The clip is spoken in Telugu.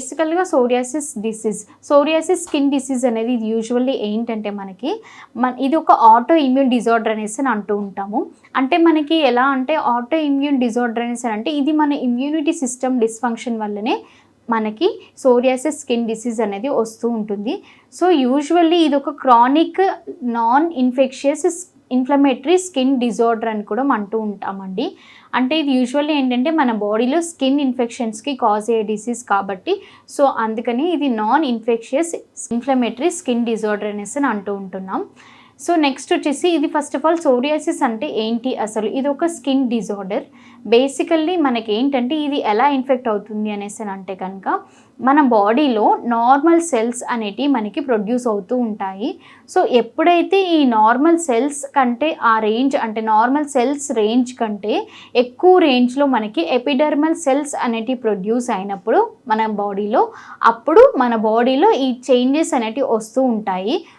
బేసికల్గా సోరియాసిస్ స్కిన్ డిసీజ్ అనేది ఇది యూజువల్లీ ఏంటంటే ఇది ఒక ఆటో ఇమ్యూన్ డిజార్డర్ అనేసి అని అంటూ ఉంటాము. అంటే మనకి ఎలా అంటే ఆటో ఇమ్యూన్ డిజార్డర్ అనేసి అంటే ఇది మన ఇమ్యూనిటీ సిస్టమ్ డిస్ఫంక్షన్ వల్లనే మనకి సోరియాసిస్ స్కిన్ డిసీజ్ అనేది వస్తూ ఉంటుంది. సో యూజువల్లీ ఇది ఒక chronic non infectious inflammatory skin disorder అని కూడా అంటూ ఉంటామండి. అంటే ఇది యూజువల్లీ ఏంటంటే మన బాడీలో స్కిన్ ఇన్ఫెక్షన్స్కి కాజ్ అయ్యే డిసీజ్ కాబట్టి సో అందుకని ఇది non infectious inflammatory skin disorder అనేసి అంటూ ఉంటున్నాం. సో నెక్స్ట్ వచ్చేసి ఇది ఫస్ట్ ఆఫ్ ఆల్ సోరియాసిస్ అంటే ఏంటి అసలు? ఇది ఒక స్కిన్ డిజార్డర్. బేసికల్లీ మనకి ఏంటంటే ఇది ఎలా ఇన్ఫెక్ట్ అవుతుంది అనేసి అంటే కనుక మన బాడీలో నార్మల్ సెల్స్ అనేటివి మనకి ప్రొడ్యూస్ అవుతూ ఉంటాయి. సో ఎప్పుడైతే ఈ నార్మల్ సెల్స్ కంటే ఆ రేంజ్ అంటే నార్మల్ సెల్స్ రేంజ్ కంటే ఎక్కువ రేంజ్లో మనకి ఎపిడర్మల్ సెల్స్ అనేటివి ప్రొడ్యూస్ అయినప్పుడు మన బాడీలో అప్పుడు మన బాడీలో ఈ చేంజెస్ అనేటివి వస్తూ ఉంటాయి.